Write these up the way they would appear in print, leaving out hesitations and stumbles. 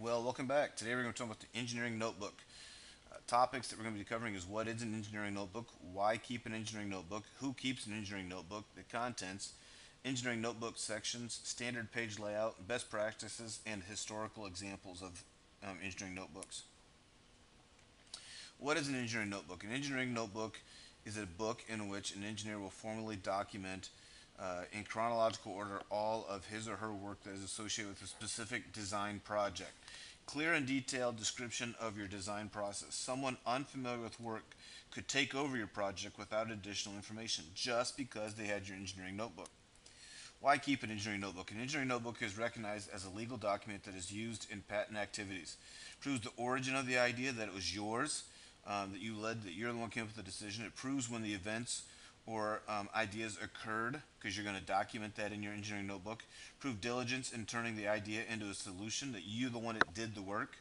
Well, welcome back. Today we're going to talk about the engineering notebook. Topics that we're going to be covering is what is an engineering notebook, why keep an engineering notebook, who keeps an engineering notebook, the contents, engineering notebook sections, standard page layout, best practices, and historical examples of engineering notebooks. What is an engineering notebook? An engineering notebook is a book in which an engineer will formally document in chronological order all of his or her work that is associated with a specific design project. Clear and detailed description of your design process. Someone unfamiliar with work could take over your project without additional information just because they had your engineering notebook. Why keep an engineering notebook? An engineering notebook is recognized as a legal document that is used in patent activities. It proves the origin of the idea, that it was yours, that you led, that you're the one who came up with the decision. It proves when the events or ideas occurred, because you're going to document that in your engineering notebook. Prove diligence in turning the idea into a solution, that you're the one that did the work.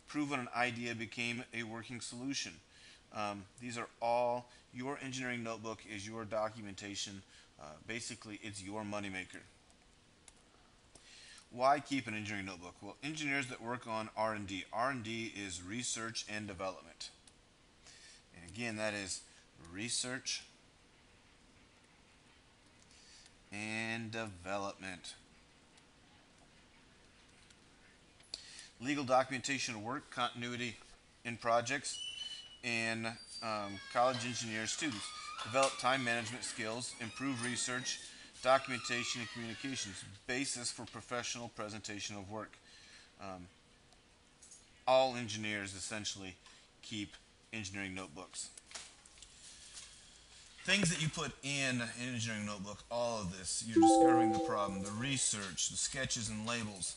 Prove when an idea became a working solution. These are all, your engineering notebook is your documentation. Basically, it's your moneymaker. Why keep an engineering notebook? Well, engineers that work on R&D. R&D is research and development. And again, that is research and development. Legal documentation of work, continuity in projects, and college engineer students. Develop time management skills, improve research, documentation, and communications. Basis for professional presentation of work. Um, all engineers essentially keep engineering notebooks. Things that you put in an engineering notebook, all of this, you're discovering the problem, the research, the sketches and labels,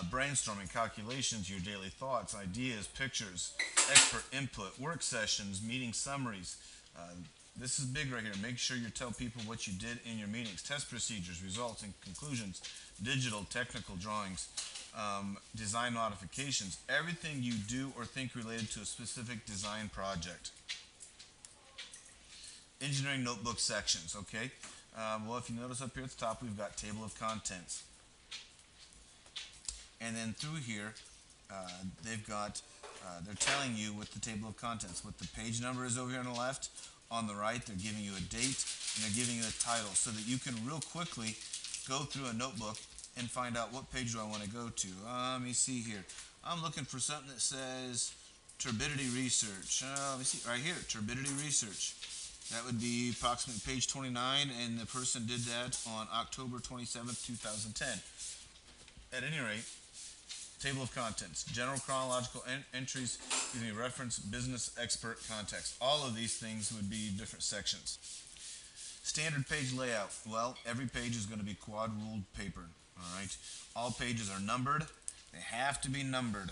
brainstorming, calculations, your daily thoughts, ideas, pictures, expert input, work sessions, meeting summaries. This is big right here. Make sure you tell people what you did in your meetings, test procedures, results, and conclusions, digital, technical drawings, design modifications, everything you do or think related to a specific design project. Engineering notebook sections, okay? Well, if you notice up here at the top, we've got table of contents. And then through here, they've got, they're telling you with the table of contents what the page number is over here on the left. On the right, they're giving you a date and they're giving you a title so that you can real quickly go through a notebook and find out what page do I want to go to. Let me see here. I'm looking for something that says turbidity research. Let me see, right here, turbidity research. That would be approximately page 29, and the person did that on October 27th, 2010. At any rate, table of contents, general chronological entries, reference, business, expert, context. All of these things would be different sections. Standard page layout. Well, every page is going to be quad ruled paper. All right. All pages are numbered. They have to be numbered.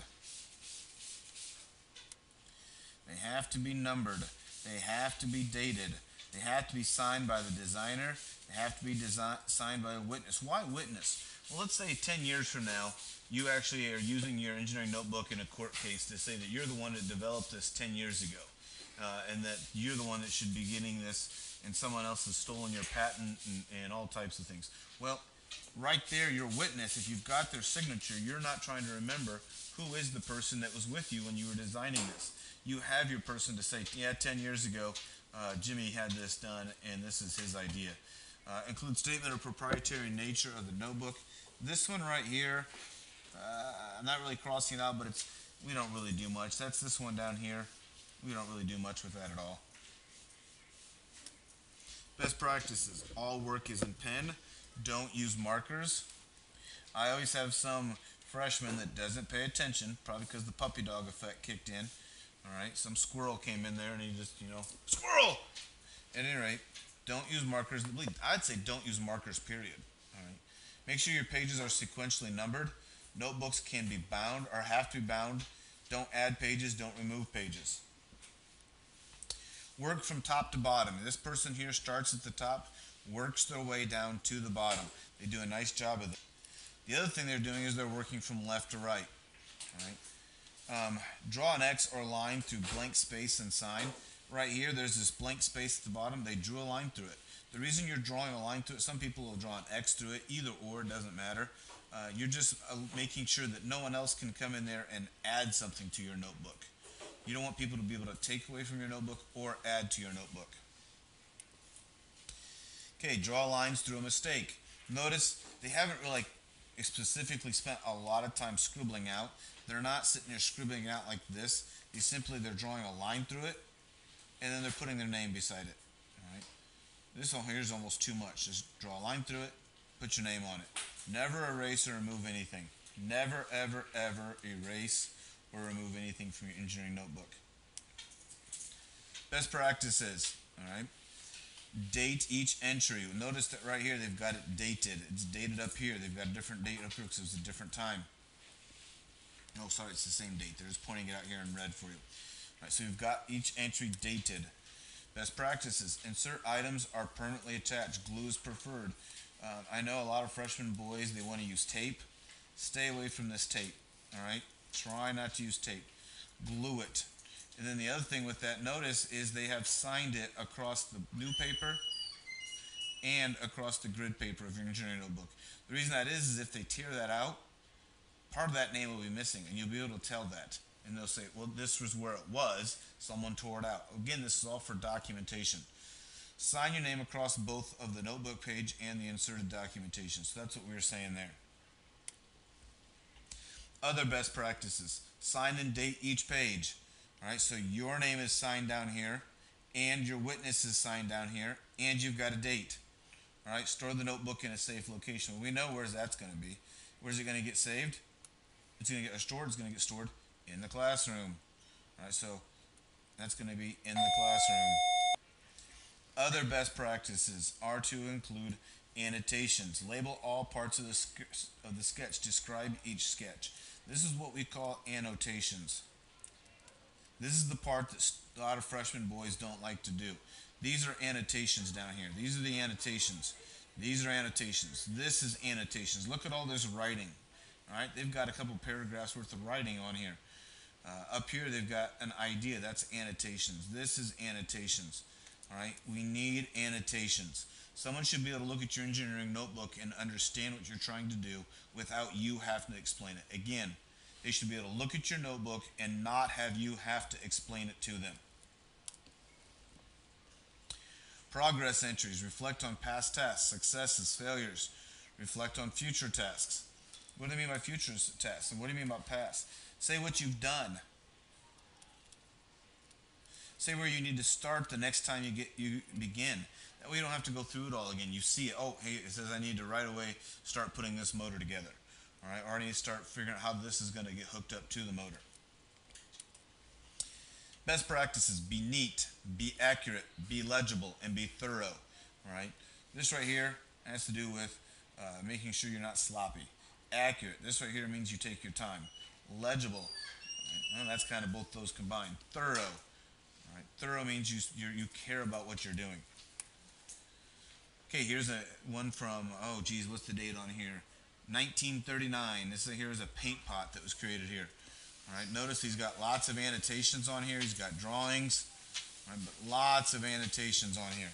They have to be numbered. They have to be dated. They have to be signed by the designer. They have to be signed by a witness. Why witness? Well, let's say 10 years from now, you actually are using your engineering notebook in a court case to say that you're the one that developed this 10 years ago, and that you're the one that should be getting this, and someone else has stolen your patent and all types of things. Well, right there, your witness, if you've got their signature, you're not trying to remember who is the person that was with you when you were designing this. You have your person to say, yeah, 10 years ago, Jimmy had this done, and this is his idea. Include statement of proprietary nature of the notebook. This one right here, I'm not really crossing it out, but we don't really do much. That's this one down here. We don't really do much with that at all. Best practices. All work is in pen. Don't use markers. I always have some freshman that doesn't pay attention, probably because the puppy dog effect kicked in. All right, some squirrel came in there and he just, squirrel! At any rate, don't use markers. I'd say don't use markers, period. All right. Make sure your pages are sequentially numbered. Notebooks can be bound or have to be bound. Don't add pages, don't remove pages. Work from top to bottom. This person here starts at the top, works their way down to the bottom. They do a nice job of it. The other thing they're doing is they're working from left to right. All right. Draw an X or line through blank space and sign. Right here, there's this blank space at the bottom. They drew a line through it. The reason you're drawing a line through it, some people will draw an X through it. Either or, it doesn't matter. You're just making sure that no one else can come in there and add something to your notebook. You don't want people to be able to take away from your notebook or add to your notebook. Okay, draw lines through a mistake. Notice they haven't really specifically spent a lot of time scribbling out. They're not sitting there scribbling out like this. They're drawing a line through it, and then they're putting their name beside it. All right. This one here is almost too much. Just draw a line through it, put your name on it. Never erase or remove anything. Never, ever, ever erase or remove anything from your engineering notebook. Best practices. All right. Date each entry. Notice that right here they've got it dated. It's dated up here. They've got a different date up here because it's a different time. No, sorry, it's the same date. They're just pointing it out here in red for you. All right, so you've got each entry dated. Best practices. Insert items are permanently attached. Glue is preferred. I know a lot of freshman boys, they want to use tape. Stay away from this tape. All right? Try not to use tape. Glue it. And then the other thing with that notice is they have signed it across the new paper and across the grid paper of your engineering notebook. The reason that is if they tear that out, part of that name will be missing, and you'll be able to tell that. And they'll say, well, this was where it was. Someone tore it out. Again, this is all for documentation. Sign your name across both of the notebook page and the inserted documentation. So that's what we were saying there. Other best practices. Sign and date each page. All right, so your name is signed down here, and your witness is signed down here, and you've got a date. All right, store the notebook in a safe location. We know where that's going to be. Where's it going to get saved? It's going to get stored. It's going to get stored in the classroom. All right, so that's going to be in the classroom. Other best practices are to include annotations. Label all parts of the sketch. Describe each sketch. This is what we call annotations. This is the part that a lot of freshman boys don't like to do. These are annotations down here. These are the annotations. These are annotations. This is annotations. Look at all this writing. All right, they've got a couple paragraphs worth of writing on here. Up here, they've got an idea. That's annotations. This is annotations. All right, we need annotations. Someone should be able to look at your engineering notebook and understand what you're trying to do without you having to explain it. Again, they should be able to look at your notebook and not have you have to explain it to them. Progress entries. Reflect on past tasks, successes, failures. Reflect on future tasks. What do I mean by future tasks? And what do you mean about past? Say what you've done. Say where you need to start the next time you begin. That way you don't have to go through it all again. You see it. Oh, hey, it says I need to right away start putting this motor together. All right, or I need to start figuring out how this is going to get hooked up to the motor. Best practices: be neat, be accurate, be legible, and be thorough. All right, this right here has to do with making sure you're not sloppy. Accurate. This right here means you take your time. Legible. Right? Well, that's kind of both those combined. Thorough. All right. Thorough means you care about what you're doing. Okay, here's one from, oh geez, what's the date on here? 1939. Here is a paint pot that was created here. All right, notice he's got lots of annotations on here. He's got drawings, all right, but lots of annotations on here.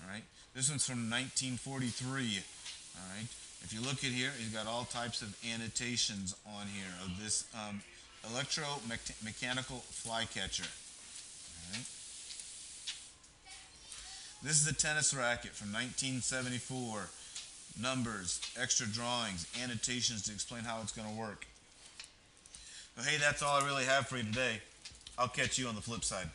All right, this one's from 1943. All right, if you look at here, he's got all types of annotations on here of this electromechanical flycatcher. All right. This is a tennis racket from 1974. Numbers, extra drawings, annotations to explain how it's going to work. Well, hey, that's all I really have for you today. I'll catch you on the flip side.